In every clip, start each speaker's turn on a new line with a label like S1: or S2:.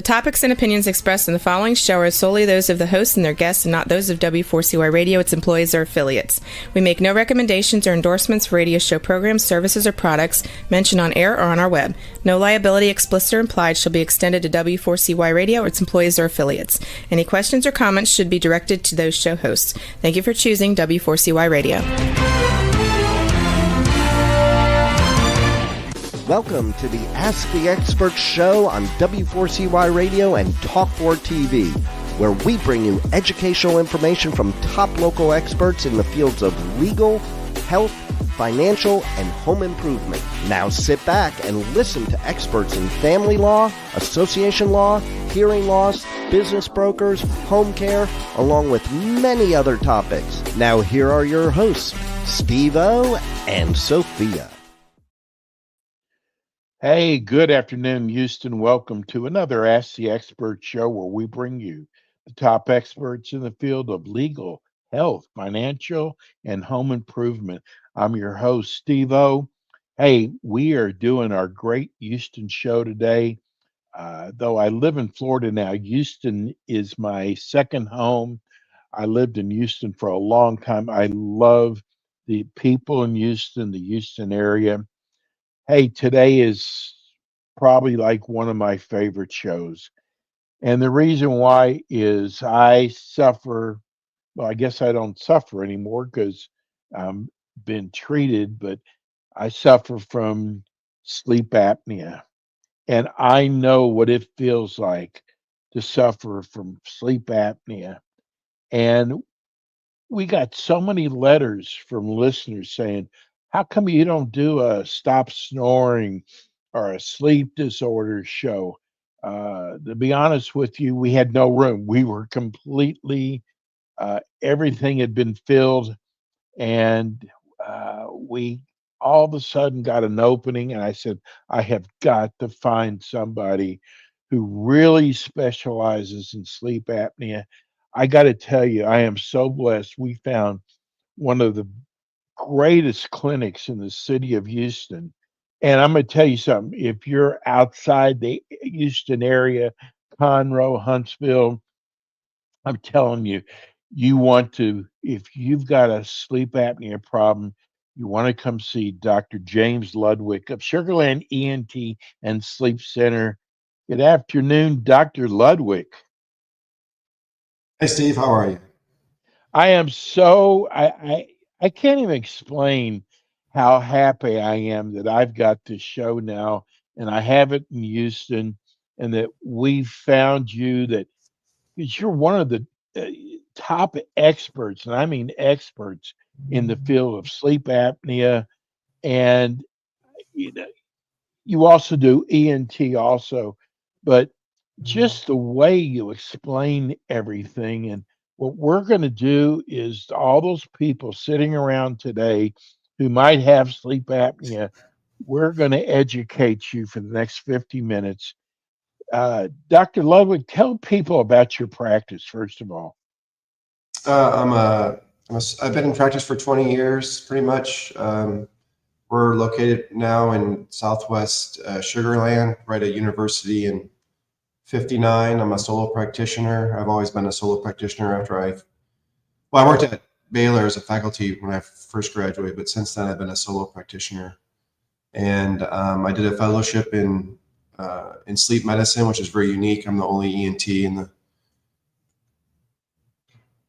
S1: topics and opinions expressed in the following show are solely those of the hosts and their guests and not those of W4CY Radio, its employees, or affiliates. We make no recommendations or endorsements for radio show programs, services, or products mentioned on air or on our web. No liability, explicit or implied, shall be extended to W4CY Radio or its employees or affiliates. Any questions or comments should be directed to those show hosts. Thank you for choosing W4CY Radio.
S2: Welcome to the Ask the Expert show on W4CY Radio and Talk4 TV, where we bring you educational information from top local experts in the fields of legal, health, financial, and home improvement. Now sit back and listen to experts in family law, association law, hearing loss, business brokers, home care, along with many other topics. Now here are your hosts, Steve-O and Sophia.
S3: Hey, good afternoon, Houston. Welcome to another Ask the Expert show where we bring you the top experts in the field of legal, health, financial, and home improvement. I'm your host, Steve-O. Hey, we are doing our great Houston show today. Though I live in Florida now, Houston is my second home. I lived in Houston for a long time. I love the people in Houston, the Houston area. Hey, today is probably like one of my favorite shows. And the reason why is I suffer, well, I guess I don't suffer anymore because I'm been treated, but I suffer from sleep apnea. And I know what it feels like to suffer from sleep apnea. And we got so many letters from listeners saying, how come you don't do a stop snoring or a sleep disorder show? To be honest with you, we had no room. We were completely, everything had been filled, and we all of a sudden got an opening. And I said, I have got to find somebody who really specializes in sleep apnea. I got to tell you, I am so blessed. We found one of the greatest clinics in the city of Houston. And I'm going to tell you something. If you're outside the Houston area, Conroe, Huntsville, I'm telling you, you want to, if you've got a sleep apnea problem, you want to come see Dr. James Ludwig of Sugarland ENT and Sleep Center. Good afternoon, Dr. Ludwig.
S4: Hey, Steve, how are you?
S3: I am so, I can't even explain how happy I am that I've got this show now and I have it in Houston and that we found you, that because you're one of the top experts, and I mean experts in the field of sleep apnea. And you know, you also do ENT also, but just the way you explain everything. And what we're going to do is all those people sitting around today who might have sleep apnea, we're going to educate you for the next 50 minutes. Dr. Ludwig, tell people about your practice, first of all.
S4: I've been in practice for 20 years, pretty much. We're located now in Southwest Sugarland, right at University in 59. I'm a solo practitioner. I've always been a solo practitioner after I worked at Baylor as a faculty when I first graduated, but since then I've been a solo practitioner. And I did a fellowship in sleep medicine, which is very unique. I'm the only ENT in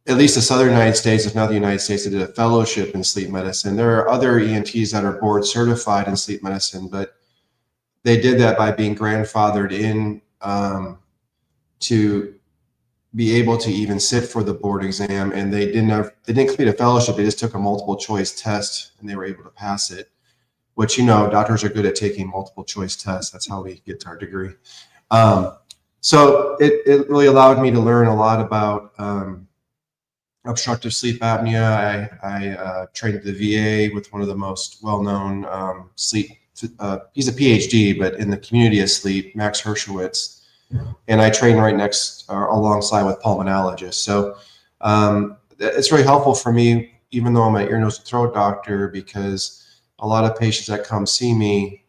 S4: at least the Southern United States, if not the United States, that did a fellowship in sleep medicine. There are other ENTs that are board certified in sleep medicine, but they did that by being grandfathered in to be able to even sit for the board exam. And they didn't complete a fellowship. They just took a multiple choice test and they were able to pass it, which, you know, doctors are good at taking multiple choice tests. That's how we get our degree. So it really allowed me to learn a lot about obstructive sleep apnea. I trained at the VA with one of the most well-known sleep, he's a PhD, but in the community of sleep, Max Hershowitz. And I train right next alongside with pulmonologists. So it's really helpful for me, even though I'm an ear, nose, and throat doctor, because a lot of patients that come see me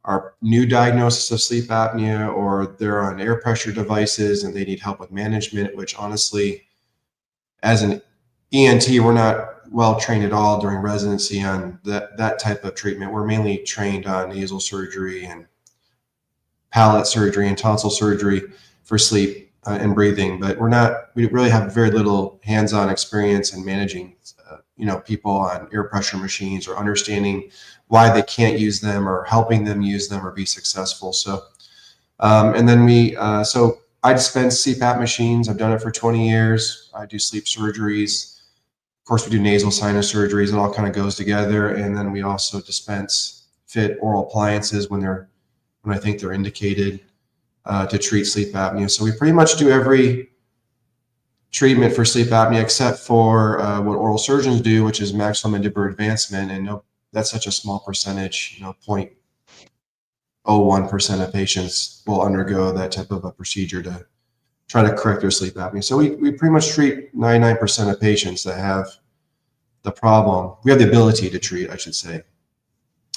S4: are new diagnosis of sleep apnea, or they're on air pressure devices and they need help with management, which honestly, as an ENT, we're not well trained at all during residency on that type of treatment. We're mainly trained on nasal surgery and palate surgery and tonsil surgery for sleep and breathing, but we really have very little hands-on experience in managing people on air pressure machines, or understanding why they can't use them, or helping them use them or be successful. So and then so I dispense CPAP machines. I've done it for 20 years. I do sleep surgeries. Of course, we do nasal sinus surgeries. It all kind of goes together. And then we also dispense fit oral appliances when I think they're indicated to treat sleep apnea. So we pretty much do every treatment for sleep apnea except for what oral surgeons do, which is maxillomandibular advancement. And that's such a small percentage, 0.01% of patients will undergo that type of a procedure to try to correct their sleep apnea. So we pretty much treat 99% of patients that have the problem. We have the ability to treat, I should say,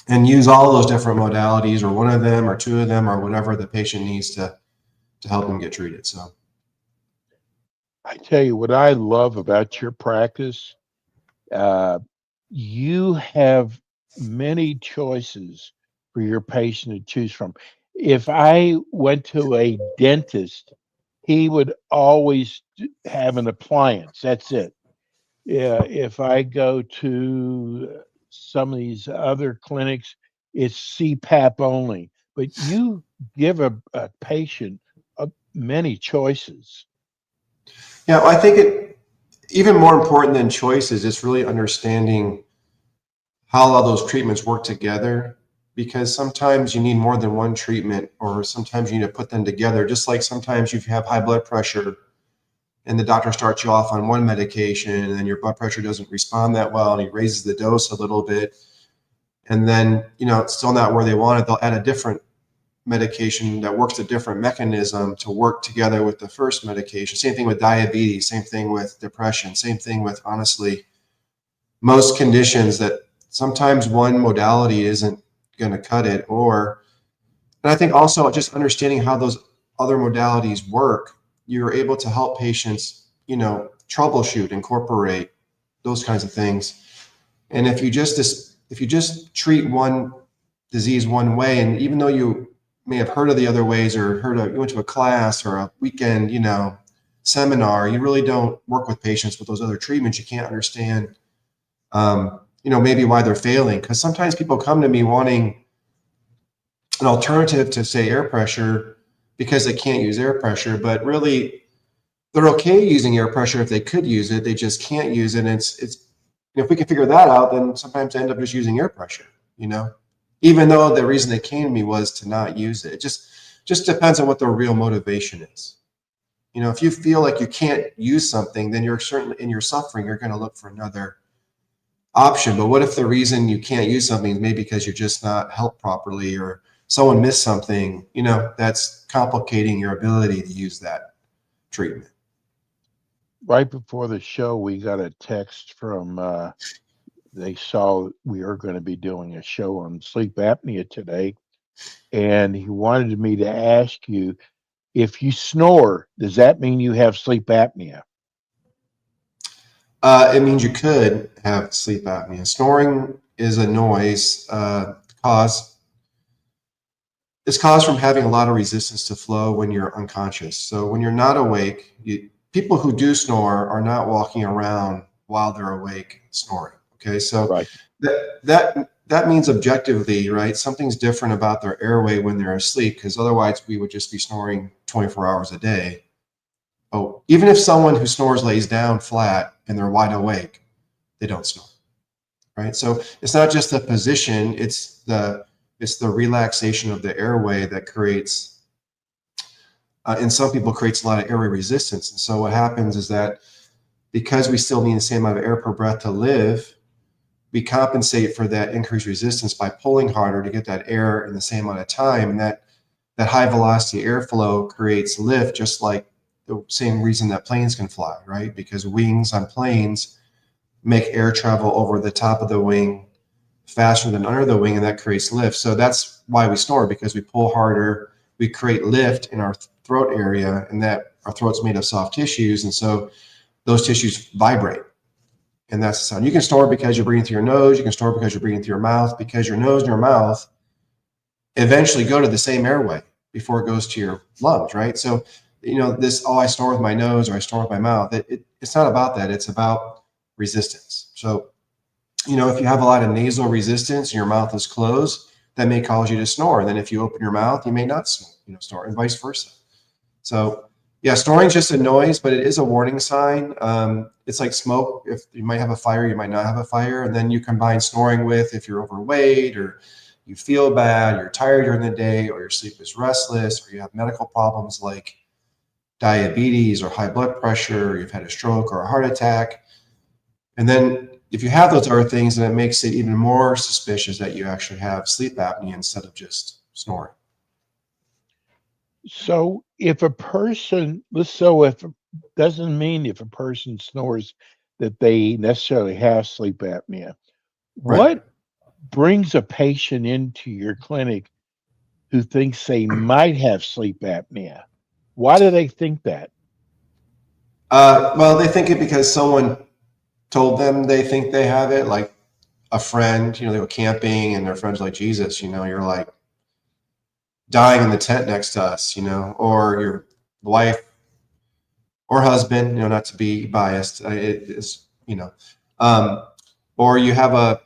S4: and use all those different modalities, or one of them or two of them, or whatever the patient needs to help them get treated. So
S3: I tell you what I love about your practice. You have many choices for your patient to choose from. If I went to a dentist, he would always have an appliance. That's it. Yeah, if I go to some of these other clinics, it's CPAP only. But you give a patient many choices.
S4: yeah, I think even more important than choices is really understanding how all those treatments work together, because sometimes you need more than one treatment, or sometimes you need to put them together. Just like sometimes you have high blood pressure and the doctor starts you off on one medication, and then your blood pressure doesn't respond that well, and he raises the dose a little bit, and then it's still not where they want it, they'll add a different medication that works a different mechanism to work together with the first medication. Same thing with diabetes, same thing with depression, same thing with, honestly, most conditions, that sometimes one modality isn't going to cut it. And I think also just understanding how those other modalities work, you're able to help patients, troubleshoot, incorporate those kinds of things. And if you just treat one disease one way, and even though you may have heard of the other ways, or you went to a class or a weekend, seminar, you really don't work with patients with those other treatments. You can't understand, maybe why they're failing. Because sometimes people come to me wanting an alternative to, say, air pressure, because they can't use air pressure, but really they're okay using air pressure if they could use it. They just can't use it. And it's if we can figure that out, then sometimes they end up just using air pressure, even though the reason they came to me was to not use it. It just depends on what the real motivation is. If you feel like you can't use something, then you're certainly, in your suffering, you're going to look for another option. But what if the reason you can't use something is maybe because you're just not helped properly, or someone missed something, that's complicating your ability to use that treatment.
S3: Right before the show, we got a text from they saw we are going to be doing a show on sleep apnea today, and he wanted me to ask you, if you snore, does that mean you have sleep apnea?
S4: It means you could have sleep apnea. Snoring is a noise it's caused from having a lot of resistance to flow when you're unconscious. So when you're not awake, people who do snore are not walking around while they're awake snoring. Okay, so
S3: Right.
S4: that means objectively, right, something's different about their airway when they're asleep, because otherwise we would just be snoring 24 hours a day. Oh, even if someone who snores lays down flat and they're wide awake, they don't snore, right? So it's not just the position, it's the relaxation of the airway that creates, in some people, creates a lot of airway resistance. And so what happens is that because we still need the same amount of air per breath to live, we compensate for that increased resistance by pulling harder to get that air in the same amount of time. And that high velocity airflow creates lift, just like the same reason that planes can fly, right? Because wings on planes make air travel over the top of the wing faster than under the wing, and that creates lift. So that's why we snore, because we pull harder, we create lift in our throat area, and that our throat's made of soft tissues, and so those tissues vibrate. And that's the sound. You can snore because you're breathing through your nose. You can snore because you're breathing through your mouth, because your nose and your mouth eventually go to the same airway before it goes to your lungs, right? So, this, I snore with my nose or I snore with my mouth. It's not about that. It's about resistance. So, if you have a lot of nasal resistance and your mouth is closed, that may cause you to snore. And then if you open your mouth, you may not snore, and vice versa. So, yeah, snoring is just a noise, but it is a warning sign. It's like smoke. If you might have a fire, you might not have a fire. And then you combine snoring with, if you're overweight or you feel bad, you're tired during the day, or your sleep is restless, or you have medical problems like diabetes or high blood pressure, or you've had a stroke or a heart attack. And then if you have those other things, then it makes it even more suspicious that you actually have sleep apnea instead of just snoring.
S3: So if doesn't mean if a person snores that they necessarily have sleep apnea.
S4: Right.
S3: What brings a patient into your clinic who thinks they might have sleep apnea? Why do they think that?
S4: Well, they think it because someone told them they think they have it, like a friend, they go camping and their friend's like, Jesus, you're like dying in the tent next to us, or your wife or husband, not to be biased, it is, or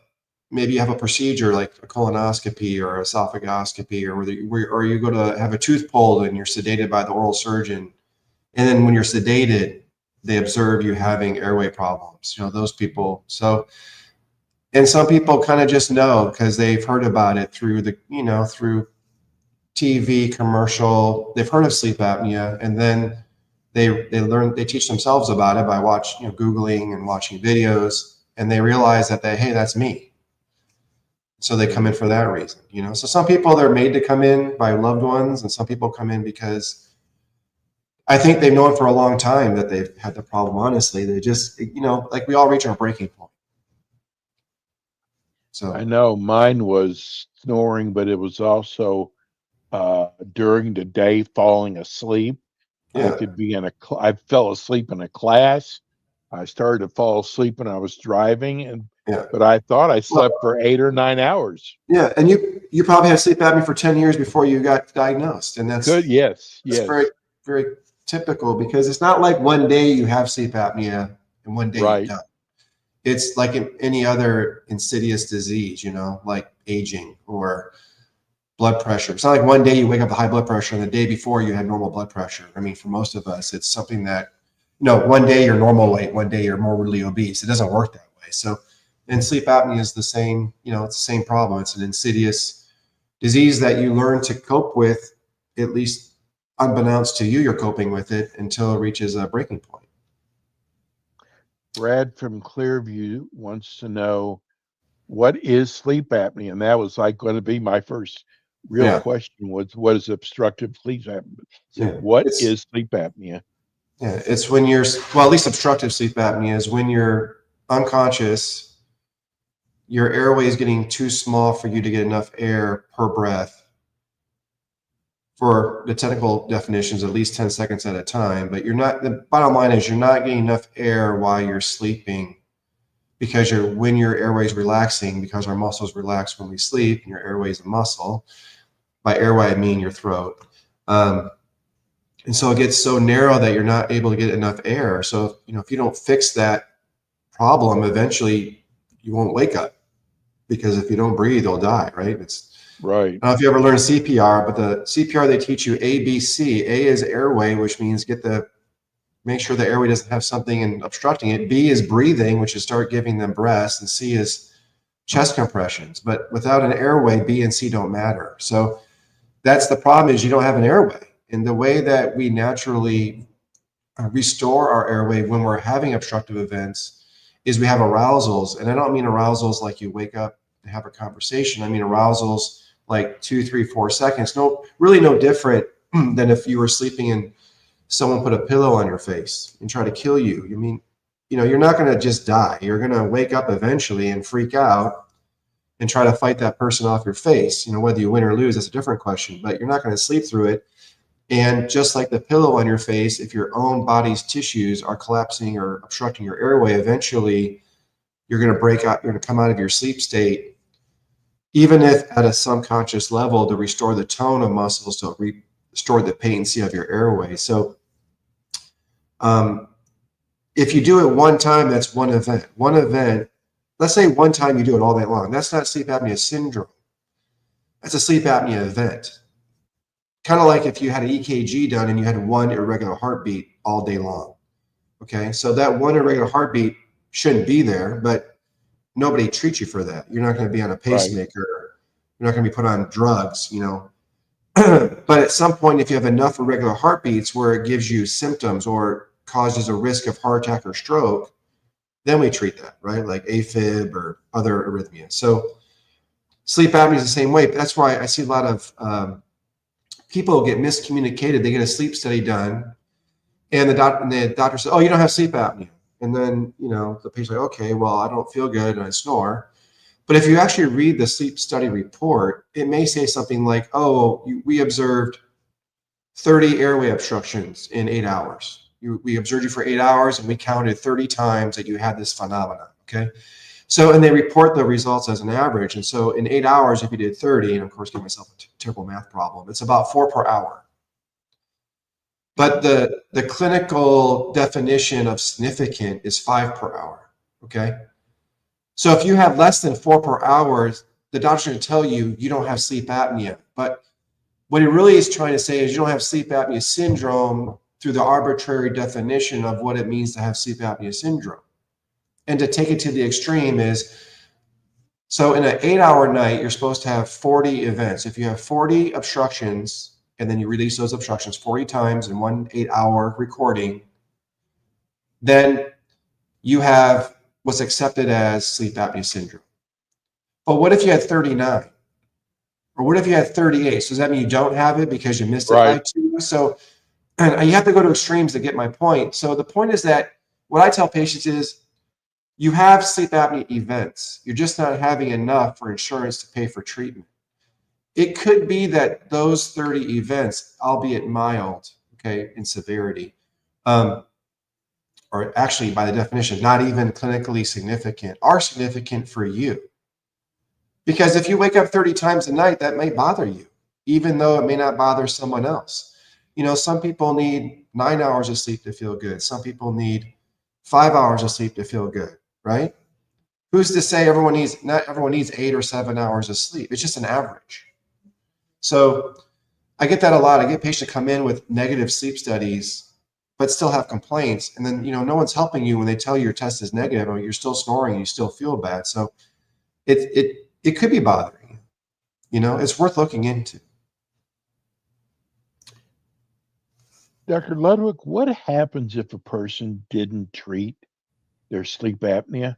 S4: maybe you have a procedure like a colonoscopy or esophagoscopy, or you go to have a tooth pulled and you're sedated by the oral surgeon. And then when you're sedated, they observe you having airway problems, those people. So, and some people kind of just know because they've heard about it through through TV commercial, they've heard of sleep apnea, and then they teach themselves about it by Googling and watching videos, and they realize that hey, that's me. So they come in for that reason, So some people, they're made to come in by loved ones, and some people come in because I think they've known for a long time that they've had the problem. Honestly, they just, like we all reach our breaking point. So
S3: I know mine was snoring, but it was also during the day falling asleep.
S4: yeah,
S3: I fell asleep in a class. I started to fall asleep when I was driving,
S4: yeah.
S3: but I thought I
S4: Well,
S3: slept for 8 or 9 hours.
S4: yeah, and you probably had sleep apnea for 10 years before you got diagnosed, and that's
S3: Good, yes,
S4: very,
S3: yes,
S4: very typical, because it's not like one day you have sleep apnea and one day you
S3: right.
S4: don't. It's like in any other insidious disease, like aging or blood pressure. It's not like one day you wake up with high blood pressure and the day before you had normal blood pressure. I mean, for most of us, it's something that, one day you're normal weight, one day you're morbidly obese. It doesn't work that way. So, and sleep apnea is the same, it's the same problem. It's an insidious disease that you learn to cope with, at least unbeknownst to you, you're coping with it until it reaches a breaking point.
S3: Brad from Clearview wants to know, what is sleep apnea? And that was like going to be my first real
S4: Yeah.
S3: question was, what is obstructive sleep apnea? So
S4: Yeah.
S3: what is sleep apnea?
S4: Yeah, it's when at least obstructive sleep apnea is when you're unconscious, your airway is getting too small for you to get enough air per breath. For the technical definitions, at least 10 seconds at a time, but the bottom line is you're not getting enough air while you're sleeping, because when your airway is relaxing, because our muscles relax when we sleep, and your airway is a muscle. By airway, I mean your throat. And so it gets so narrow that you're not able to get enough air. So, if you don't fix that problem, eventually you won't wake up, because if you don't breathe, you'll die, right?
S3: Right.
S4: I don't know if you ever learned CPR, but the CPR, they teach you A, B, C. A is airway, which means make sure the airway doesn't have something obstructing it. B is breathing, which is start giving them breaths. And C is chest compressions. But without an airway, B and C don't matter. So that's the problem, is you don't have an airway. And the way that we naturally restore our airway when we're having obstructive events is we have arousals. And I don't mean arousals like you wake up and have a conversation. I mean arousals like 2, 3, 4 seconds. No different than if you were sleeping and someone put a pillow on your face and try to kill you. You're not going to just die. You're going to wake up eventually and freak out. and try to fight that person off your face. Whether you win or lose, that's a different question, but you're not going to sleep through it. And just like the pillow on your face, if your own body's tissues are collapsing or obstructing your airway, eventually you're going to break out, you're going to come out of your sleep state, even if at a subconscious level, to restore the tone of muscles, to restore the patency of your airway. So if you do it one time, that's one event. One event, let's say one time you do it all day long. That's not sleep apnea syndrome. That's a sleep apnea event. Kind of like if you had an EKG done and you had one irregular heartbeat all day long. Okay, so that one irregular heartbeat shouldn't be there, but nobody treats you for that. You're not going to be on a pacemaker. Right. You're not going to be put on drugs, But at some point, if you have enough irregular heartbeats where it gives you symptoms or causes a risk of heart attack or stroke, then we treat that, right? Like AFib or other arrhythmias. So sleep apnea is the same way. That's why I see a lot of people get miscommunicated. They get a sleep study done, and the doctor says, "Oh, you don't have sleep apnea." And then, the patient's like, "Okay, well, I don't feel good and I snore." But if you actually read the sleep study report, it may say something like, "Oh, we observed 30 airway obstructions in 8 hours. We observed you for 8 hours and we counted 30 times that you had this phenomenon." Okay. So, and they report the results as an average. And so in 8 hours, if you did 30, and of course, give myself a terrible math problem, it's about 4 per hour. But the clinical definition of significant is 5 per hour. Okay. So if you have less than 4 per hour, the doctor's going to tell you you don't have sleep apnea. But what he really is trying to say is you don't have sleep apnea syndrome through the arbitrary definition of what it means to have sleep apnea syndrome. And to take it to the extreme is, so in an 8-hour night, you're supposed to have 40 events. If you have 40 obstructions, and then you release those obstructions 40 times in one 8-hour recording, then you have what's accepted as sleep apnea syndrome. But what if you had 39? Or what if you had 38? So does that mean you don't have it because you missed it by 2? So and you have to go to extremes to get my point. So the point is that what I tell patients is, you have sleep apnea events. You're just not having enough for insurance to pay for treatment. It could be that those 30 events, albeit mild, okay, in severity, or actually by the definition, not even clinically significant, are significant for you. Because if you wake up 30 times a night, that may bother you, even though it may not bother someone else. Some people need 9 hours of sleep to feel good. Some people need 5 hours of sleep to feel good. Right? Who's to say not everyone needs 8 or 7 hours of sleep? It's just an average. So I get that a lot. I get patients come in with negative sleep studies, but still have complaints. And then, no one's helping you when they tell you your test is negative or you're still snoring and you still feel bad. So it could be bothering you. It's worth looking into.
S3: Dr. Ludwig, what happens if a person didn't treat their sleep apnea?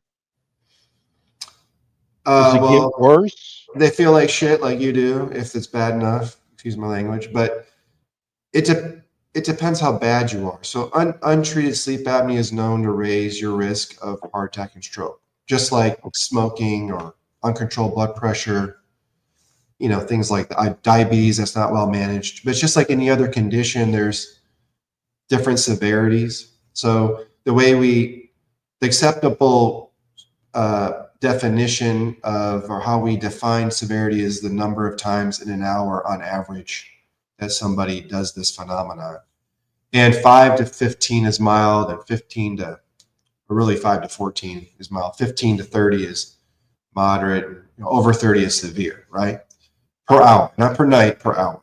S3: Does it get worse?
S4: They feel like shit, like you do, if it's bad enough. Excuse my language, but it depends how bad you are. So untreated sleep apnea is known to raise your risk of heart attack and stroke, just like smoking or uncontrolled blood pressure. Things like diabetes that's not well managed. But it's just like any other condition. There's different severities. So the acceptable definition of, or how we define severity, is the number of times in an hour on average that somebody does this phenomenon. And 5 to 15 is mild, and 5 to 14 is mild. 15 to 30 is moderate. Over 30 is severe, right? Per hour, not per night, per hour.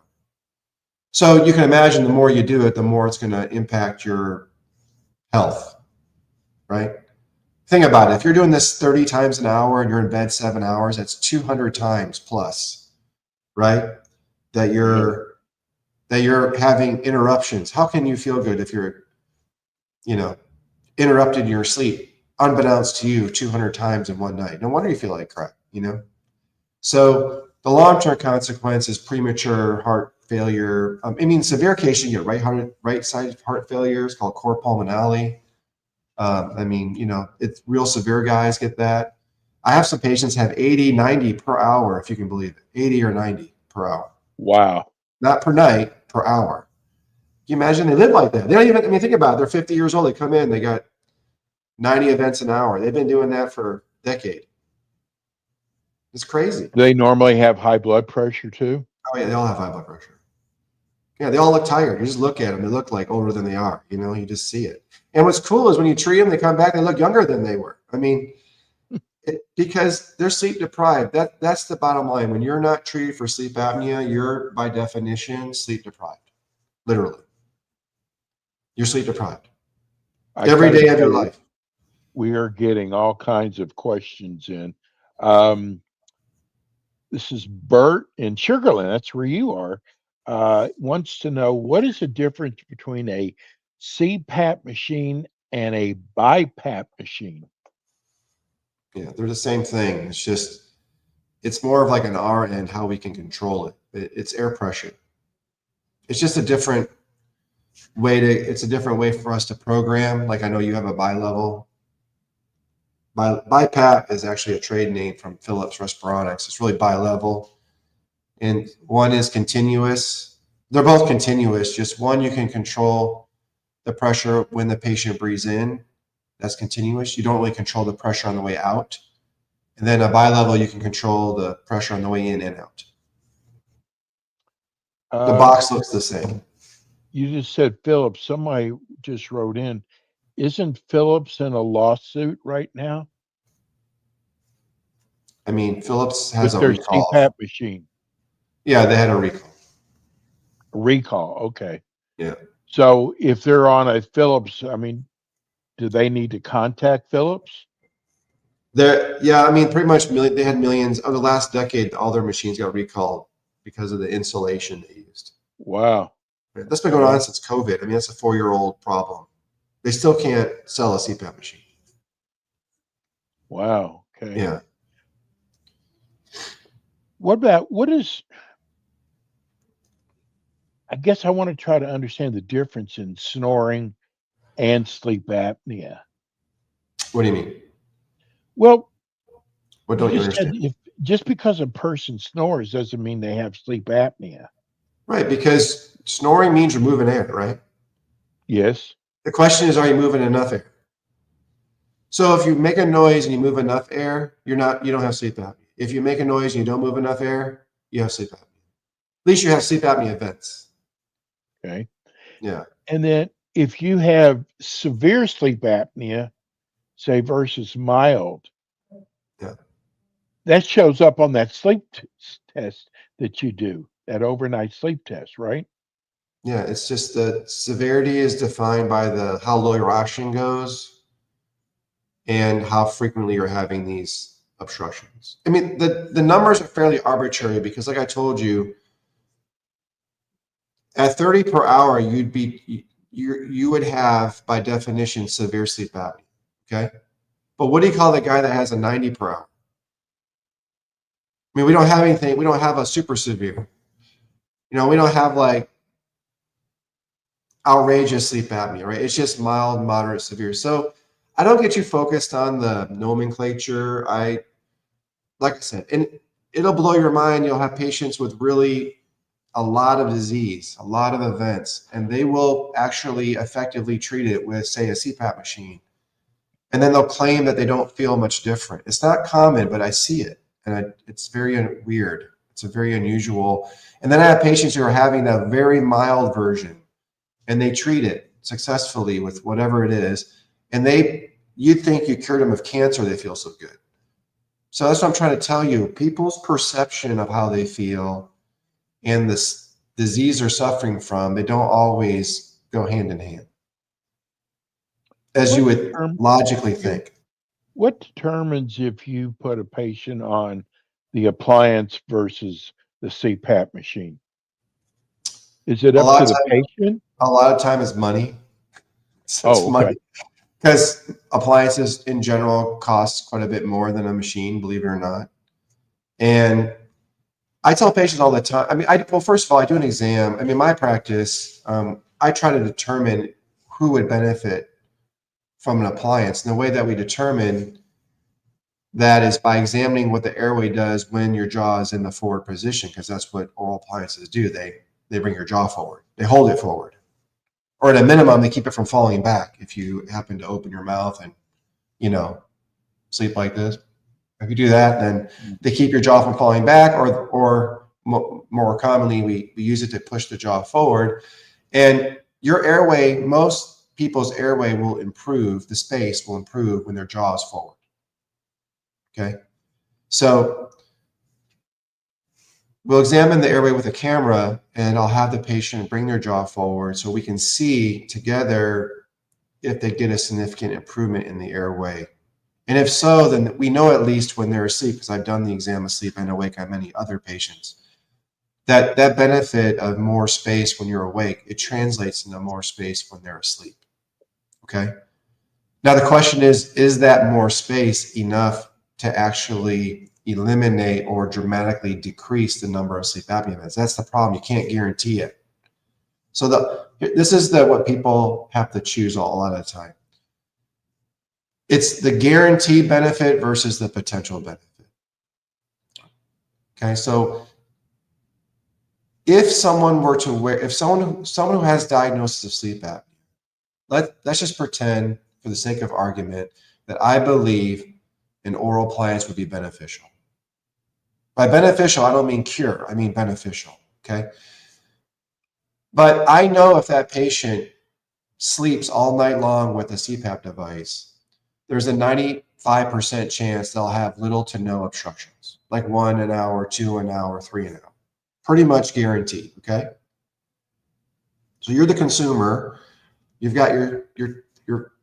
S4: So you can imagine the more you do it, the more it's going to impact your health, right? Think about it. If you're doing this 30 times an hour and you're in bed 7 hours, that's 200 times plus, right? That you're having interruptions. How can you feel good if you're, interrupted in your sleep, unbeknownst to you, 200 times in one night? No wonder you feel like crap, So the long-term consequence is premature heart failure. Severe case, you get right-sided heart failure. It's called cor pulmonale. It's real severe guys get that. I have some patients have 80, 90 per hour, if you can believe it, 80 or 90 per hour.
S3: Wow.
S4: Not per night, per hour. Can you imagine they live like that? They don't even, I mean, think about it. They're 50 years old. They come in, they got 90 events an hour. They've been doing that for a decade. It's crazy.
S3: Do they normally have high blood pressure too?
S4: Oh yeah, they all have high blood pressure. Yeah, they all look tired. You just look at them. They look like older than they are. You know, you just see it. And what's cool is when you treat them, they come back, they look younger than they were. I mean, because they're sleep deprived. That's the bottom line. When you're not treated for sleep apnea, you're by definition sleep deprived. Literally. You're sleep deprived. Every day of your life.
S3: We are getting all kinds of questions in. This is Bert in Sugarland. That's where you are. Wants to know, what is the difference between a CPAP machine and a BiPAP machine?
S4: Yeah, they're the same thing. It's just, it's more of like an R end, how we can control it. It's air pressure. It's just a different way it's a different way for us to program. Like I know you have a bi-level. BiPAP is actually a trade name from Philips Respironics. It's really bi-level. And one is continuous. They're both continuous. Just one, you can control the pressure when the patient breathes in. That's continuous. You don't really control the pressure on the way out. And then a bi-level, you can control the pressure on the way in and out. The box looks the same.
S3: You just said Philips. Somebody just wrote in, isn't Philips in a lawsuit right now?
S4: I mean, Philips has
S3: with
S4: a
S3: their
S4: recall.
S3: CPAP machine.
S4: Yeah, they had a recall.
S3: A recall, okay.
S4: Yeah.
S3: So if they're on a Philips, I mean, do they need to contact Philips?
S4: Yeah, I mean, pretty much they had millions over the last decade. All their machines got recalled because of the insulation they used.
S3: Wow.
S4: That's been going on since COVID. I mean, that's a 4-year-old problem. They still can't sell a CPAP machine.
S3: Wow. Okay.
S4: Yeah.
S3: I guess I want to try to understand the difference in snoring and sleep apnea.
S4: What do you mean?
S3: Well,
S4: what don't you
S3: just said
S4: understand?
S3: just because a person snores doesn't mean they have sleep apnea.
S4: Right, because snoring means you're moving air, right?
S3: Yes.
S4: The question is, are you moving enough air? So if you make a noise and you move enough air, you don't have sleep apnea. If you make a noise and you don't move enough air, you have sleep apnea. At least you have sleep apnea events.
S3: Okay.
S4: Yeah.
S3: And then if you have severe sleep apnea, say versus mild,
S4: Yeah.
S3: that shows up on that sleep test that you do, that overnight sleep test, right?
S4: Yeah, it's just the severity is defined by how low your oxygen goes and how frequently you're having these obstructions. I mean, the numbers are fairly arbitrary because, like I told you, at 30 per hour, you would have by definition severe sleep apnea. Okay, but what do you call the guy that has a 90 per hour? I mean, we don't have anything. We don't have a super severe. We don't have like outrageous sleep apnea, right? It's just mild, moderate, severe. So I don't get you focused on the nomenclature. Like I said, and it'll blow your mind. You'll have patients with really a lot of disease, a lot of events, and they will actually effectively treat it with, say, a CPAP machine. And then they'll claim that they don't feel much different. It's not common, but I see it. And it's very weird. It's a very unusual. And then I have patients who are having a very mild version and they treat it successfully with whatever it is. And you'd think you cured them of cancer. They feel so good. So that's what I'm trying to tell you. People's perception of how they feel and this disease they're suffering from, they don't always go hand in hand, as you would logically think.
S3: What determines if you put a patient on the appliance versus the CPAP machine? Is it up to the patient?
S4: A lot of time is money.
S3: It's
S4: money. Because appliances in general cost quite a bit more than a machine, believe it or not. And I tell patients all the time, I mean, well, first of all, I do an exam. I mean, my practice, I try to determine who would benefit from an appliance. And the way that we determine that is by examining what the airway does when your jaw is in the forward position, because that's what oral appliances do. They bring your jaw forward. They hold it forward. Or at a minimum, they keep it from falling back if you happen to open your mouth and, sleep like this. If you do that, then they keep your jaw from falling back, or more commonly, we use it to push the jaw forward. And your airway, most people's airway will improve, the space will improve when their jaw is forward. Okay, so we'll examine the airway with a camera, and I'll have the patient bring their jaw forward so we can see together if they get a significant improvement in the airway. And if so, then we know at least when they're asleep, because I've done the exam asleep and awake on many other patients, that benefit of more space when you're awake, it translates into more space when they're asleep. Okay. Now the question is that more space enough to actually eliminate or dramatically decrease the number of sleep apnea events? That's the problem. You can't guarantee it. So this is what people have to choose a lot of the time. It's the guaranteed benefit versus the potential benefit. Okay, so if someone were to wear, if someone who has diagnosis of sleep apnea, let's just pretend, for the sake of argument, that I believe an oral appliance would be beneficial. By beneficial, I don't mean cure, I mean beneficial, okay? But I know if that patient sleeps all night long with a CPAP device, there's a 95% chance they'll have little to no obstructions, like 1 an hour, 2 an hour, 3 an hour. Pretty much guaranteed, okay? So you're the consumer, you've got your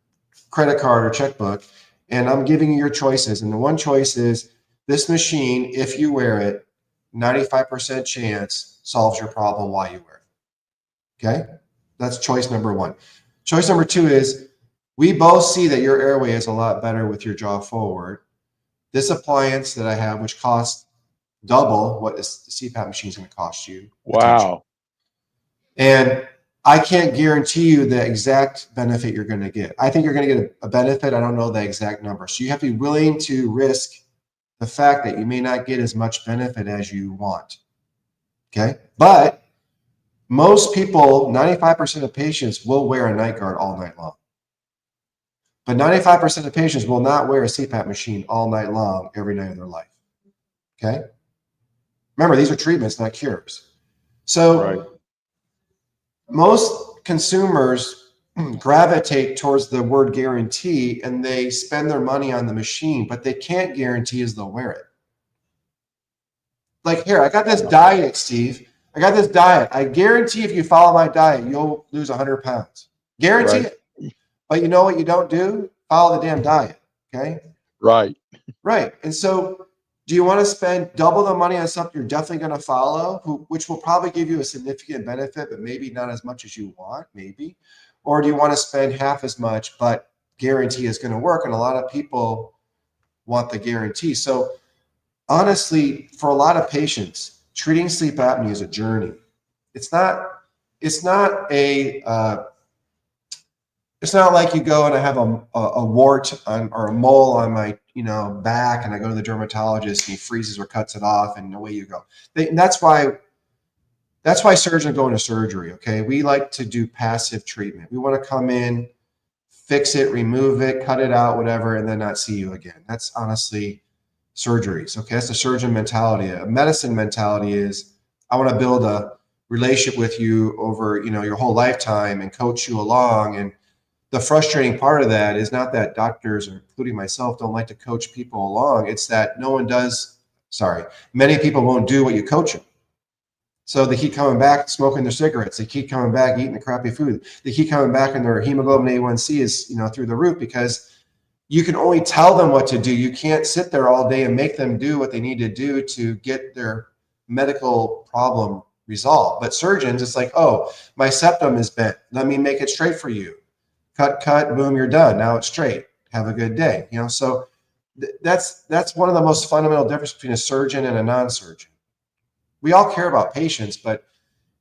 S4: credit card or checkbook, and I'm giving you your choices. And the one choice is this machine, if you wear it, 95% chance solves your problem while you wear it. Okay? That's choice number one. Choice number two is we both see that your airway is a lot better with your jaw forward. This appliance that I have, which costs double what the CPAP machine is going to cost you.
S3: Wow.
S4: And I can't guarantee you the exact benefit you're going to get. I think you're going to get a benefit. I don't know the exact number. So you have to be willing to risk the fact that you may not get as much benefit as you want. Okay? But most people, 95% of patients will wear a night guard all night long. But 95% of patients will not wear a CPAP machine all night long every night of their life. Okay? Remember, these are treatments, not cures. So
S3: Right.
S4: Most consumers gravitate towards the word guarantee, and they spend their money on the machine, but they can't guarantee is they'll wear it. Like, here, I got this diet, Steve. I got this diet. I guarantee if you follow my diet, you'll lose 100 pounds. Guarantee it. But you know what you don't do? Follow the damn diet, okay?
S3: Right.
S4: Right. And so do you want to spend double the money on something you're definitely going to follow, which will probably give you a significant benefit, but maybe not as much as you want, maybe? Or do you want to spend half as much, but guarantee is going to work? And a lot of people want the guarantee. So honestly, for a lot of patients, treating sleep apnea is a journey. It's not like you go and I have a wart or a mole on my back, and I go to the dermatologist and he freezes or cuts it off, and away you go. That's why surgeons go into surgery. Okay, we like to do passive treatment. We want to come in, fix it, remove it, cut it out, whatever, and then not see you again. That's honestly surgeries. Okay, that's the surgeon mentality. A medicine mentality is I want to build a relationship with you over your whole lifetime and coach you along. And the frustrating part of that is not that doctors, including myself, don't like to coach people along. It's that many people won't do what you coach them. So they keep coming back smoking their cigarettes. They keep coming back eating the crappy food. They keep coming back and their hemoglobin A1C is through the roof, because you can only tell them what to do. You can't sit there all day and make them do what they need to do to get their medical problem resolved. But surgeons, it's like, oh, my septum is bent. Let me make it straight for you. Cut, boom, you're done. Now it's straight. Have a good day. So that's one of the most fundamental differences between a surgeon and a non-surgeon. We all care about patients, but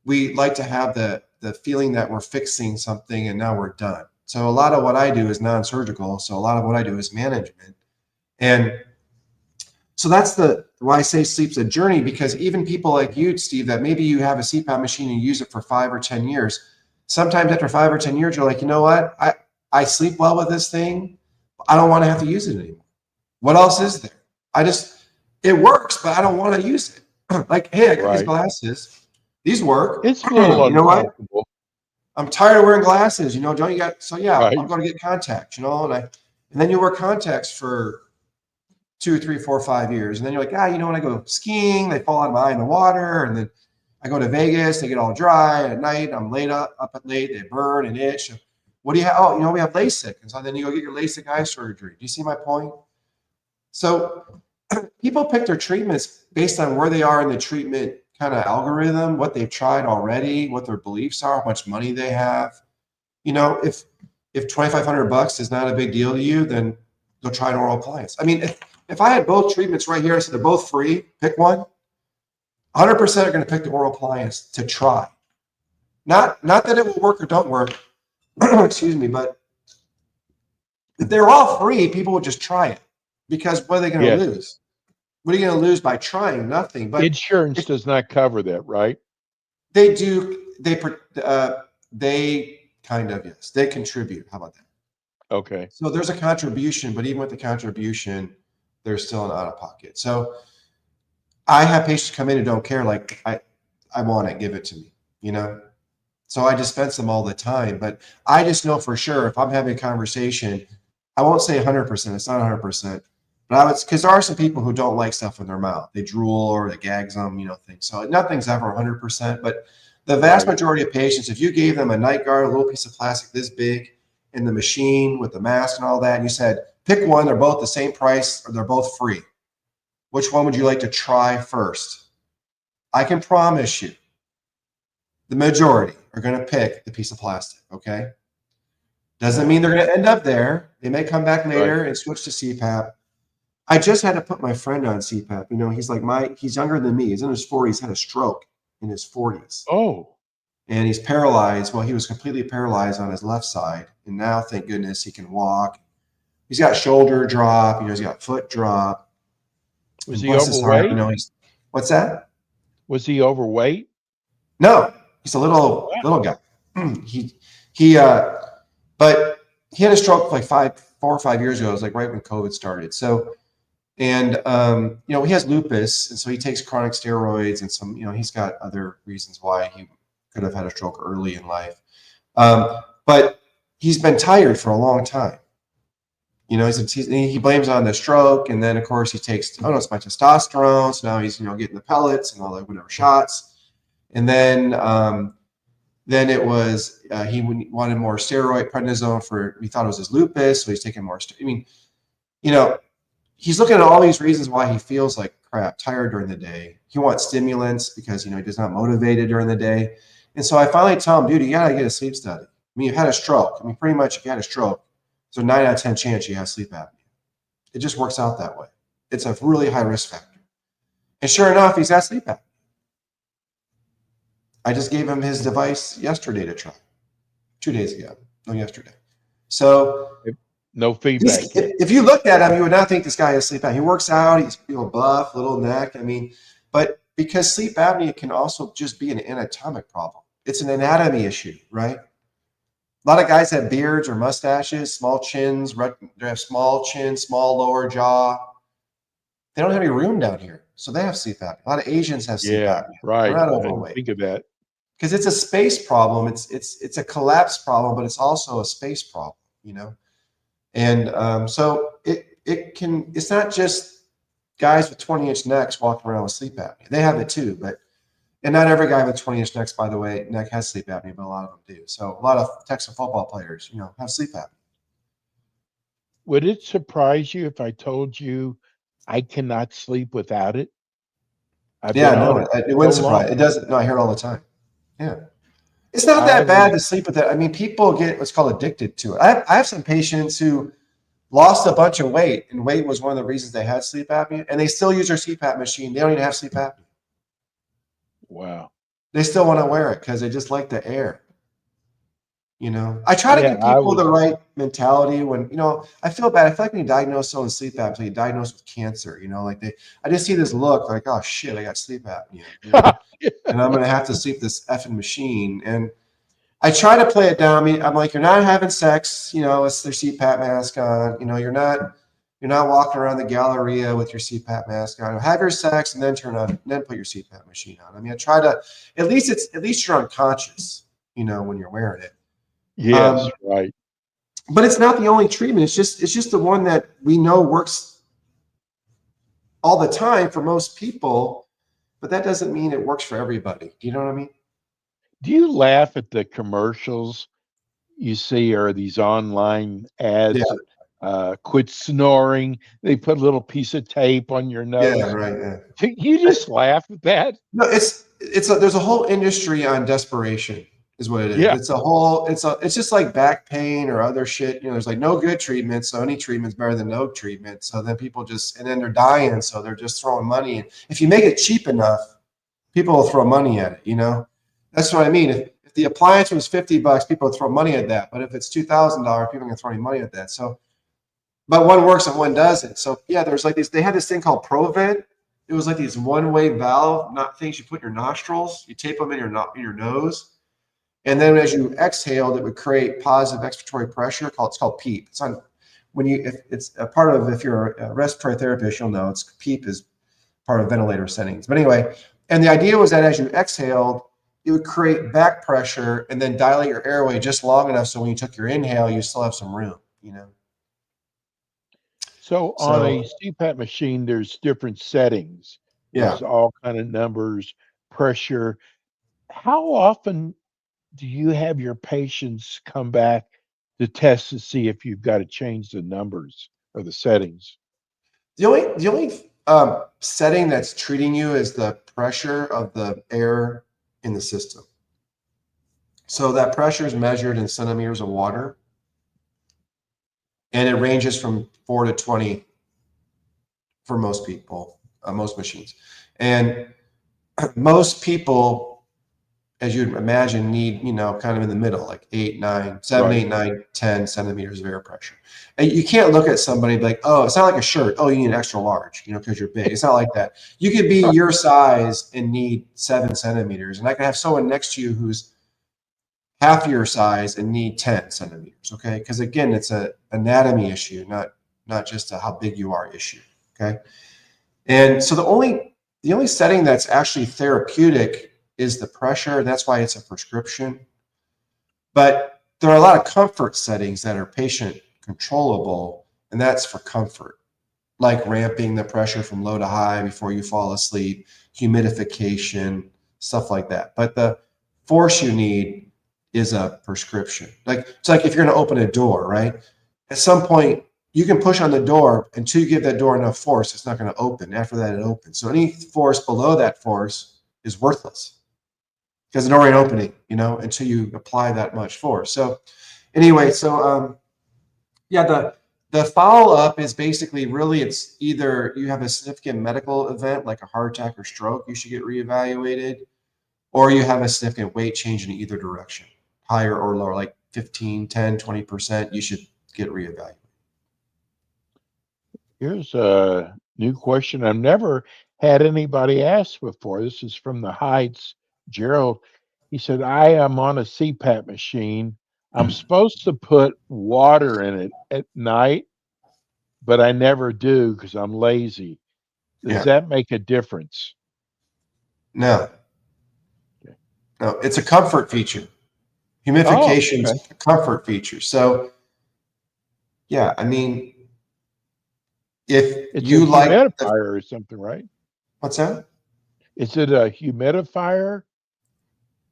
S4: we like to have the feeling that we're fixing something and now we're done. So a lot of what I do is non-surgical. So a lot of what I do is management. And So that's why I say sleep's a journey, because even people like you, Steve, that maybe you have a CPAP machine and you use it for 5 or 10 years. Sometimes after 5 or 10 years, you're like, you know what? I sleep well with this thing. I don't want to have to use it anymore. What else is there? It works, but I don't want to use it. Like, hey, I got these glasses. These work.
S3: It's a little
S4: You know what?
S3: uncomfortable.
S4: I'm tired of wearing glasses. Don't you got? So yeah,
S3: Right.
S4: I'm going to get contacts. And then you wear contacts for 2, 3, 4, 5 years, and then you're like, when I go skiing, they fall out of my eye in the water, and then I go to Vegas, they get all dry, and at night I'm laid up at late, they burn and itch. What do you have? Oh, we have LASIK, and so then you go get your LASIK eye surgery. Do you see my point? So people pick their treatments based on where they are in the treatment kind of algorithm, what they've tried already, what their beliefs are, how much money they have. If $2,500 is not a big deal to you, then they'll try an oral appliance. I mean, if I had both treatments right here, I said they're both free, pick one, 100% are going to pick the oral appliance to try. Not that it will work or don't work, excuse me, but if they're all free, people would just try it, because what are they going to lose? What are you going to lose by trying? Nothing. But
S3: insurance does not cover that, right?
S4: They do. They kind of, yes. They contribute. How about that?
S3: Okay.
S4: So there's a contribution, but even with the contribution, there's still an out of pocket. So I have patients come in who don't care. Like, I want it, give it to me. So I dispense them all the time. But I just know for sure if I'm having a conversation, I won't say 100%. It's not 100%. But because there are some people who don't like stuff in their mouth. They drool or they gags them, things. So nothing's ever 100%. But the vast majority of patients, if you gave them a night guard, a little piece of plastic this big, in the machine with the mask and all that, and you said, pick one, they're both the same price or they're both free. Which one would you like to try first? I can promise you the majority are going to pick the piece of plastic, okay? Doesn't mean they're going to end up there. They may come back later and switch to CPAP. I just had to put my friend on CPAP. He's younger than me. He's in his 40s, had a stroke in his 40s.
S3: Oh.
S4: And he's paralyzed. Well, he was completely paralyzed on his left side. And now, thank goodness, he can walk. He's got shoulder drop. He's got foot drop.
S3: Was he overweight?
S4: What's that?
S3: Was he overweight?
S4: No, he's a little guy. But he had a stroke like 4 or 5 years ago. It was like right when COVID started. So, and he has lupus, and so he takes chronic steroids and some. He's got other reasons why he could have had a stroke early in life. But he's been tired for a long time. He blames it on the stroke, and then of course he takes it's my testosterone. So now he's getting the pellets and all the whatever shots, and then it was he wanted more steroid prednisone he thought it was his lupus, so he's taking more. He's looking at all these reasons why he feels like crap, tired during the day. He wants stimulants because he does not motivated during the day, and so I finally tell him, dude, you gotta get a sleep study. I mean, you've had a stroke. I mean, pretty much if you had a stroke, so 9 out of 10 chance you have sleep apnea. It just works out that way. It's a really high risk factor. And sure enough, he's got sleep apnea. I just gave him his device yesterday to try. 2 days ago. No, yesterday. So
S3: no feedback.
S4: If you looked at him, you would not think this guy has sleep apnea. He works out, he's buff, little neck. I mean, but because sleep apnea can also just be an anatomic problem. It's an anatomy issue, right? A lot of guys have beards or mustaches, small chins, they have small chin, small lower jaw. They don't have any room down here, so they have sleep apnea. A lot of Asians have sleep apnea.
S3: Right.
S4: They're not overweight.
S3: Think of that.
S4: Because it's a space problem. It's a collapse problem, but it's also a space problem, And so it's not just guys with 20-inch necks walking around with sleep apnea. They have it too, and not every guy with 20-inch necks, by the way, neck has sleep apnea, but a lot of them do. So a lot of Texas football players, have sleep apnea.
S3: Would it surprise you if I told you I cannot sleep without it?
S4: It wouldn't surprise. It doesn't. No, I hear it all the time. Yeah. It's not that bad to sleep with it. I mean, people get what's called addicted to it. I have some patients who lost a bunch of weight, and weight was one of the reasons they had sleep apnea, and they still use their CPAP machine. They don't even have sleep apnea.
S3: Wow.
S4: They still want to wear it because they just like the air. I try to
S3: Yeah,
S4: give people the right mentality when, I feel bad. I feel like when you diagnose someone with sleep apnea, you diagnose with cancer, I just see this look like, oh shit, I got sleep apnea, and I'm going to have to sleep this effing machine. And I try to play it down. I mean, I'm like, you're not having sex, it's their CPAP mask on, you're not walking around the Galleria with your CPAP mask on. Have your sex and then then put your CPAP machine on. I mean, I try to, at least you're unconscious, when you're wearing it.
S3: yes, right.
S4: But it's not the only treatment. It's just the one that we know works all the time for most people, but that doesn't mean it works for everybody. Do you know what I mean?
S3: Do you laugh at the commercials you see, or these online
S4: Yeah,
S3: ads? Quit snoring. They put a little piece of tape on your
S4: yeah,
S3: nose.
S4: right. Yeah.
S3: You just laugh at that?
S4: No, there's a whole industry on desperation, is what it is.
S3: Yeah.
S4: It's just like back pain or other shit. There's like no good treatment, so any treatment's better than no treatment. So then and then they're dying, so they're just throwing money. And if you make it cheap enough, people will throw money at it. That's what I mean. If the appliance was $50, people would throw money at that. But if it's $2,000, people can throw any money at that. So, but one works and one doesn't. So yeah, there's like they had this thing called ProVent. It was like these one-way valve, not things you put in your nostrils. You tape them in your nose, and then as you exhaled, it would create positive expiratory pressure. It's called PEEP. It's on if it's a part of, if you're a respiratory therapist, you'll know it's PEEP is part of ventilator settings. But anyway, and the idea was that as you exhaled, it would create back pressure and then dilate your airway just long enough so when you took your inhale, you still have some room.
S3: So on a CPAP machine, there's different settings.
S4: Yeah.
S3: There's all kind of numbers, pressure. How often do you have your patients come back to test to see if you've got to change the numbers or the settings?
S4: The only setting that's treating you is the pressure of the air in the system. So that pressure is measured in centimeters of water, and it ranges from 4 to 20 for most people, most machines. And most people, as you'd imagine, need, kind of in the middle, like 7, 8, 9, 10 centimeters of air pressure. And you can't look at somebody and be like, oh, it's not like a shirt. Oh, you need an extra large, because you're big. It's not like that. You could be your size and need 7 centimeters. And I could have someone next to you who's half your size and need 10 centimeters. Okay. Because again, it's an anatomy issue, not just a how big you are issue. Okay. And so the only setting that's actually therapeutic is the pressure. That's why it's a prescription. But there are a lot of comfort settings that are patient controllable, and that's for comfort, like ramping the pressure from low to high before you fall asleep, humidification, stuff like that. But the force you need is a prescription. It's like if you're going to open a door, right? At some point, you can push on the door until you give that door enough force, it's not going to open. After that, it opens. So any force below that force is worthless because the door ain't opening, until you apply that much force. So anyway, the follow-up is basically really, it's either you have a significant medical event like a heart attack or stroke, you should get reevaluated, or you have a significant weight change in either direction, higher or lower, like 15, 10, 20%, you should get reevaluated.
S3: Here's a new question I've never had anybody ask before. This is from the Heights. Gerald, he said, I am on a CPAP machine. I'm supposed to put water in it at night, but I never do because I'm lazy. Does that make a difference?
S4: No. No, it's a comfort feature. Humidification is a comfort feature. So, yeah, I mean, if
S3: it's
S4: you
S3: a
S4: like
S3: humidifier or something, right?
S4: What's that?
S3: Is it a humidifier?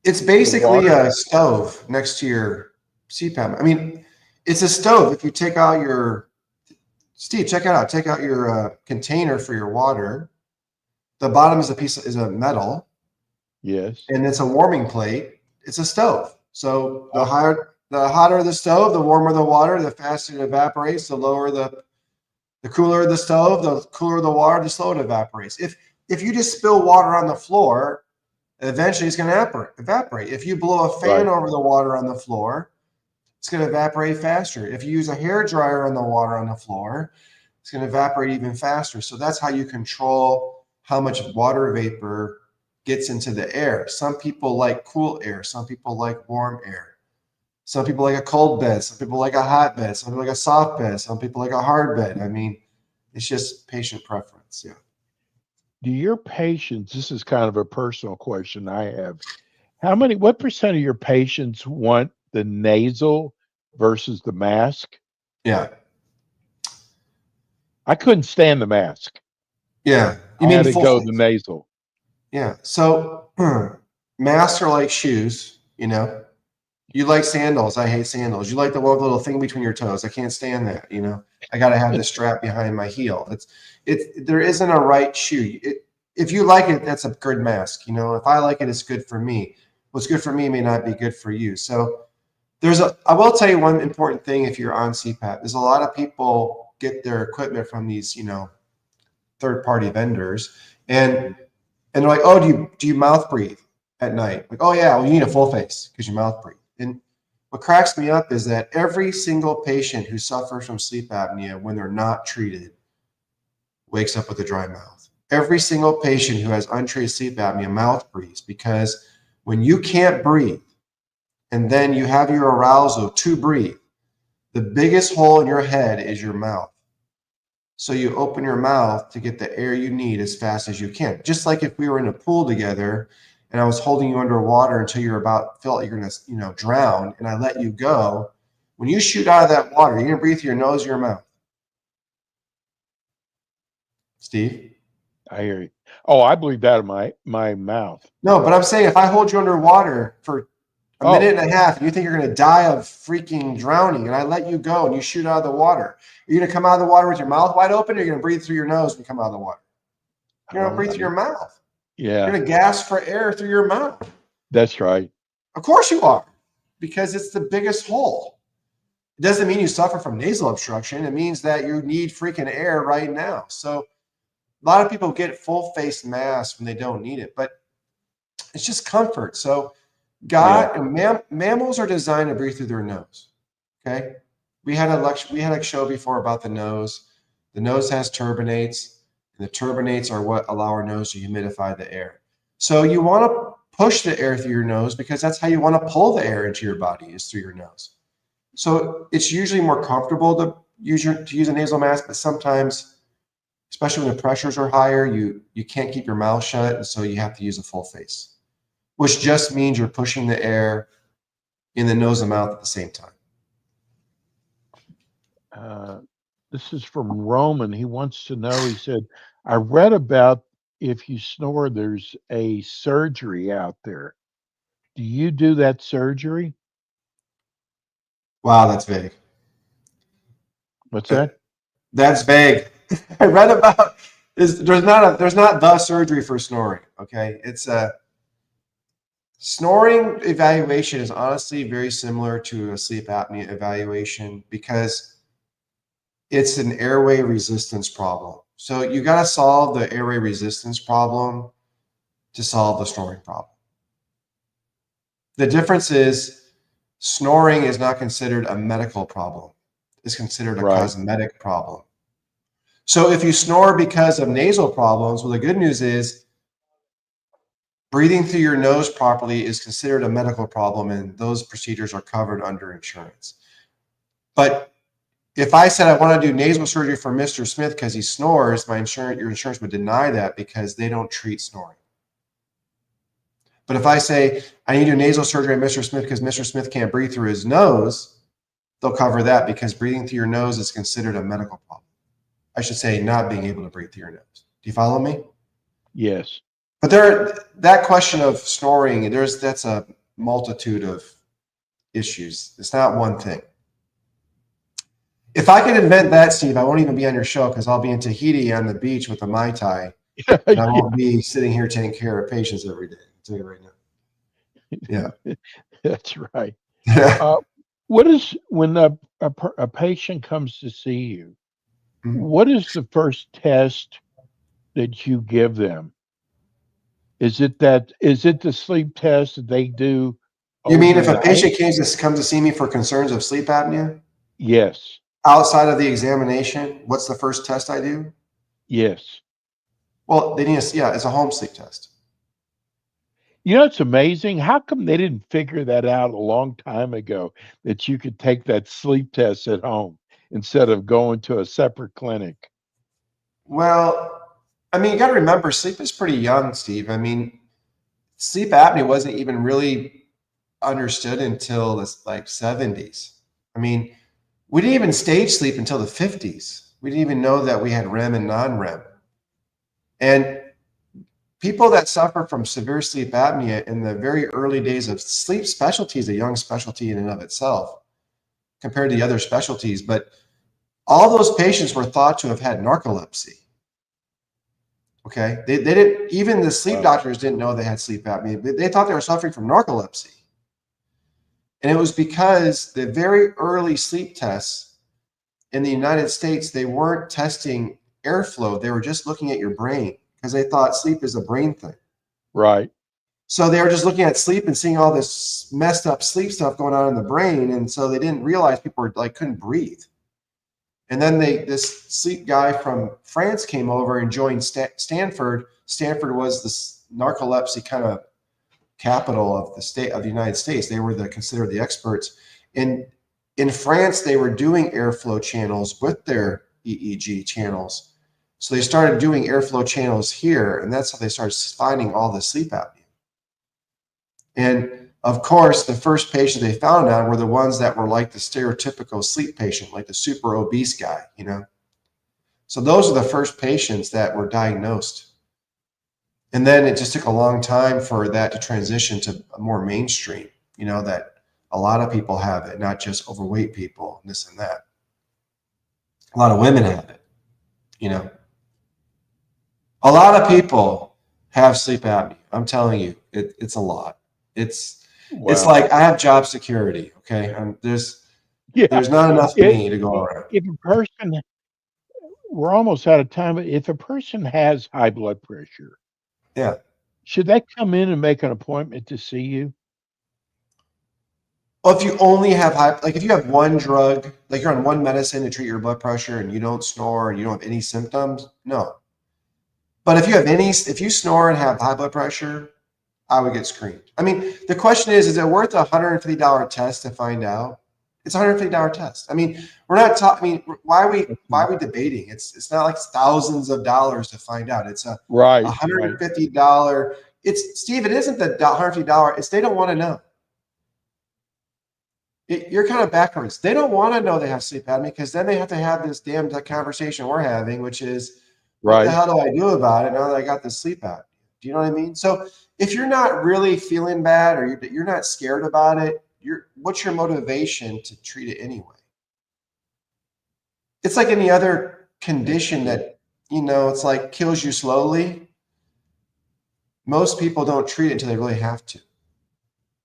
S4: It's basically a stove next to your CPAP. I mean, it's a stove. If you take out Steve, check it out. Take out your container for your water. The bottom is a metal.
S3: Yes.
S4: And it's a warming plate. It's a stove. So the hotter the stove, the warmer the water, the faster it evaporates. The lower the cooler the stove, the cooler the water, the slower it evaporates. If you just spill water on the floor, eventually it's going to evaporate. If you blow a fan over the water on the floor, it's going to evaporate faster. If you use a hair dryer on the water on the floor, it's going to evaporate even faster. So that's how you control how much water vapor gets into the air. Some people like cool air. Some people like warm air. Some people like a cold bed. Some people like a hot bed. Some people like a soft bed. Some people like a hard bed. I mean, it's just patient preference. Yeah.
S3: Do your patients, this is kind of a personal question I have, what percent of your patients want the nasal versus the mask?
S4: Yeah.
S3: I couldn't stand the mask.
S4: Yeah. You
S3: I
S4: mean
S3: had to
S4: full
S3: go
S4: face?
S3: the nasal.
S4: Yeah. So masks are like shoes, you know. You like sandals. I hate sandals. You like the little thing between your toes. I can't stand that, you know. I got to have the strap behind my heel. There isn't a right shoe. If you like it, that's a good mask. You know, if I like it, it's good for me. What's good for me may not be good for you. So I will tell you one important thing if you're on CPAP. There's a lot of people get their equipment from these, you know, third-party vendors, and they're like, oh, do you mouth breathe at night? Like, oh yeah, well, you need a full face because you mouth breathe. And what cracks me up is that every single patient who suffers from sleep apnea, when they're not treated, wakes up with a dry mouth. Every single patient who has untreated sleep apnea mouth breathes, because when you can't breathe and then you have your arousal to breathe, the biggest hole in your head is your mouth. So you open your mouth to get the air you need as fast as you can. Just like if we were in a pool together and I was holding you underwater until felt like you're going to, you know, drown, and I let you go. When you shoot out of that water, you're going to breathe through your nose or your mouth. Steve?
S3: I hear you. Oh, I believe that in my mouth.
S4: No, but I'm saying if I hold you underwater for a minute and a half and you think you're going to die of freaking drowning, and I let you go and you shoot out of the water, are you going to come out of the water with your mouth wide open, or are you going to breathe through your nose when you come out of the water? You're going to breathe through your mouth.
S3: Yeah.
S4: You're going to gasp for air through your mouth.
S3: That's right.
S4: Of course you are, because it's the biggest hole. It doesn't mean you suffer from nasal obstruction. It means that you need freaking air right now. So a lot of people get full face masks when they don't need it, but it's just comfort. So mammals are designed to breathe through their nose. Okay. We had a show before about the nose. The nose has turbinates, and the turbinates are what allow our nose to humidify the air. So you want to push the air through your nose, because that's how you want to pull the air into your body, is through your nose. So it's usually more comfortable to use a nasal mask, but sometimes, especially when the pressures are higher, you can't keep your mouth shut, and so you have to use a full face, which just means you're pushing the air in the nose and mouth at the same time.
S3: This is from Roman. He wants to know, he said, I read about if you snore, there's a surgery out there. Do you do that surgery?
S4: Wow, that's vague.
S3: What's that?
S4: That's vague. I read about there's not the surgery for snoring. Okay, it's a snoring evaluation is honestly very similar to a sleep apnea evaluation, because it's an airway resistance problem. So you got to solve the airway resistance problem to solve the snoring problem. The difference is snoring is not considered a medical problem. It's considered a cosmetic problem. So if you snore because of nasal problems, well, the good news is breathing through your nose properly is considered a medical problem, and those procedures are covered under insurance. But if I said I want to do nasal surgery for Mr. Smith because he snores, your insurance would deny that, because they don't treat snoring. But if I say I need to do nasal surgery on Mr. Smith because Mr. Smith can't breathe through his nose, they'll cover that, because breathing through your nose is considered a medical problem. I should say not being able to breathe through your nose. Do you follow me?
S3: Yes.
S4: But that question of snoring, that's a multitude of issues. It's not one thing. If I could invent that, Steve, I won't even be on your show, because I'll be in Tahiti on the beach with a Mai Tai, and I won't be sitting here taking care of patients every day. I'll tell you right now. Yeah.
S3: That's right.
S4: Yeah.
S3: What is, when a patient comes to see you, what is the first test that you give them? Is it the sleep test that they do
S4: You mean if a
S3: overnight?
S4: patient comes to see me for concerns of sleep apnea
S3: Yes,
S4: outside of the examination, what's the first test I do?
S3: yes.
S4: Well, it's a home sleep test.
S3: You know, it's amazing. How come they didn't figure that out a long time ago that you could take that sleep test at home instead of going to a separate clinic?
S4: Well, I mean, you got to remember, sleep is pretty young, Steve. I mean, sleep apnea wasn't even really understood until the like 70s. I mean, we didn't even stage sleep until the 50s. We didn't even know that we had REM and non-REM. And people that suffer from severe sleep apnea in the very early days of sleep specialty is a young specialty in and of itself compared to the other specialties. But all those patients were thought to have had narcolepsy. Okay. They didn't, even the sleep
S3: Wow.
S4: doctors didn't know they had sleep apnea. They thought they were suffering from narcolepsy. And it was because the very early sleep tests in the United States, they weren't testing airflow. They were just looking at your brain because they thought sleep is a brain thing.
S3: Right.
S4: So they were just looking at sleep and seeing all this messed up sleep stuff going on in the brain. And so they didn't realize people were like, couldn't breathe. And then this sleep guy from France came over and joined Stanford. Stanford was this narcolepsy kind of capital of the state of the United States. They were considered the experts. And in France, they were doing airflow channels with their EEG channels. So they started doing airflow channels here, and that's how they started finding all the sleep apnea. And of course, the first patients they found on were the ones that were like the stereotypical sleep patient, like the super obese guy, you know. So those are the first patients that were diagnosed. And then it just took a long time for that to transition to a more mainstream, you know, that a lot of people have it, not just overweight people, and this and that. A lot of women have it, you know. A lot of people have sleep apnea. I'm telling you, it's a lot. It's
S3: Wow.
S4: like I have job security. Okay,
S3: Yeah.
S4: there's not enough of
S3: It,
S4: me to go around.
S3: if a person, we're almost out of time, but if a person has high blood pressure,
S4: Yeah.
S3: should they come in and make an appointment to see you?
S4: Well, if you only have like if you have one drug, like you're on one medicine to treat your blood pressure, and you don't snore and you don't have any symptoms, no. But if you snore and have high blood pressure, I would get screened. I mean, the question is it worth a $150 test to find out? It's a $150 test. I mean, we're not talking. I mean, why are we debating? It's not like thousands of dollars to find out. It's a
S3: Right, right,
S4: $150. It's Steve. It isn't the $150. It's they don't want to know. You're kind of backwards. They don't want to know they have sleep apnea because then they have to have this damn conversation we're having, which is, what the
S3: right.
S4: hell do I do about it now that I got this sleep apnea? Do you know what I mean? So if you're not really feeling bad or you're not scared about it, what's your motivation to treat it anyway? It's like any other
S3: That's
S4: condition
S3: true.
S4: that, it's like kills you slowly. Most people don't treat it until they really have to.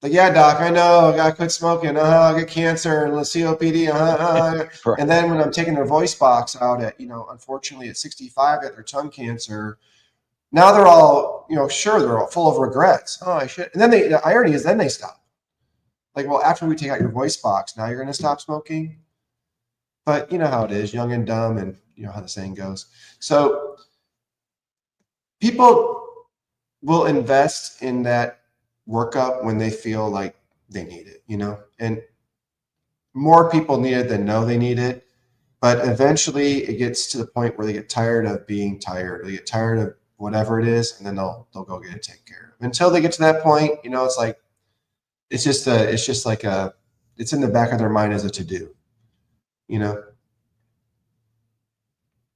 S4: Like, yeah, doc, I know, I got to quit smoking. I get cancer and COPD. And
S3: Right.
S4: then when I'm taking their voice box out at, unfortunately at 65, got their tongue cancer. Now they're all, sure, they're all full of regrets. Oh, I should. And then the irony is then they stop. Like, well, after we take out your voice box, now you're going to stop smoking. But you know how it is, young and dumb, and you know how the saying goes. So people will invest in that workup when they feel like they need it, and more people need it than know they need it. But eventually it gets to the point where they get tired of being tired. They get tired of whatever it is, and then they'll go get it taken care of. Until they get to that point, it's like it's just like it's in the back of their mind as a to do, you know.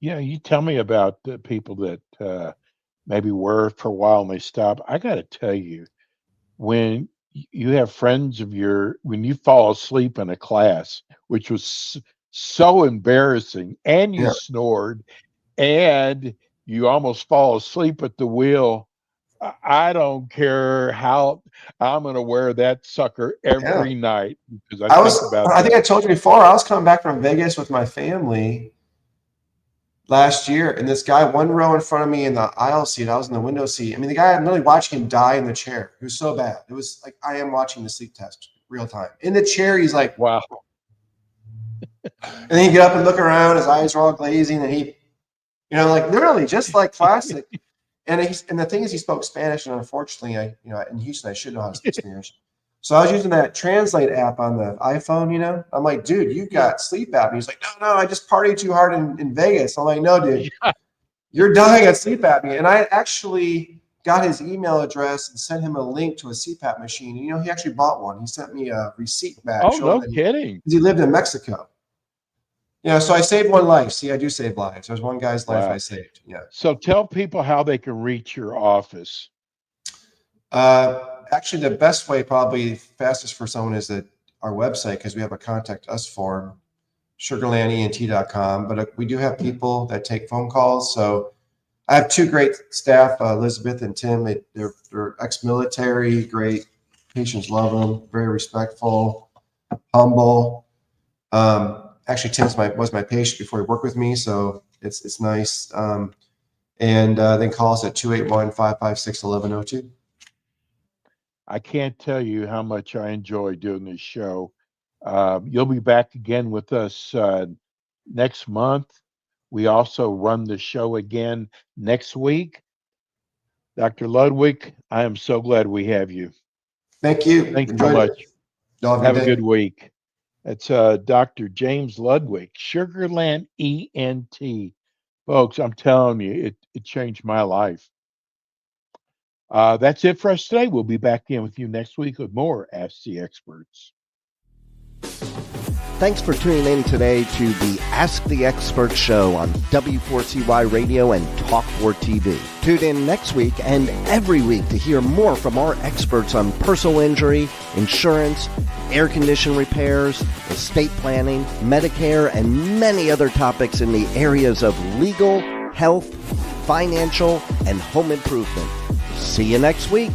S3: Yeah, you tell me about the people that maybe were for a while and they stop. I got to tell you, when you have friends of when you fall asleep in a class, which was so embarrassing, and you
S4: Yeah,
S3: snored, and you almost fall asleep at the wheel. I don't care how I'm going to wear that sucker
S4: yeah.
S3: every night because I think about
S4: I think I
S3: that.
S4: told you before, I was coming back from Vegas with my family, last year, and this guy one row in front of me in the aisle seat, I was in the window seat. I mean, the guy, I'm really watching him die in the chair. It was so bad. It was like I am watching the sleep test real time. In the chair, he's like,
S3: Wow.
S4: and then he get up and look around, his eyes are all glazing, and he, like literally just like classic. And the thing is, he spoke Spanish, and unfortunately, in Houston, I should know how to speak Spanish. So I was using that Translate app on the iPhone, I'm like, dude, you got sleep apnea. He's like, no, I just partied too hard in Vegas. I'm like, no, dude, you're dying of sleep apnea. And I actually got his email address and sent him a link to a CPAP machine. And, he actually bought one. He sent me a receipt back.
S3: Oh, no kidding.
S4: He lived in Mexico. So I saved one life. See, I do save lives. There's one guy's life I saved. Yeah.
S3: So tell people how they can reach your office.
S4: Actually, the best way, probably fastest for someone, is that our website, because we have a contact us form, sugarlandent.com. But we do have people that take phone calls. So I have two great staff, Elizabeth and Tim. They're ex-military, great. Patients love them, very respectful, humble. Actually, Tim was my patient before he worked with me, so it's nice. And then call us at 281-556-1102.
S3: I can't tell you how much I enjoy doing this show. You'll be back again with us next month. We also run the show again next week. Dr. Ludwig, I am so glad we have you.
S4: Thank you.
S3: Thanks so much.
S4: Have
S3: a good week. It's Dr. James Ludwig, Sugarland ENT. Folks, I'm telling you, it changed my life. That's it for us today. We'll be back in with you next week with more Ask the Experts.
S2: Thanks for tuning in today to the Ask the Experts show on W4CY Radio and Talk4 TV. Tune in next week and every week to hear more from our experts on personal injury, insurance, air condition repairs, estate planning, Medicare, and many other topics in the areas of legal, health, financial, and home improvement. See you next week.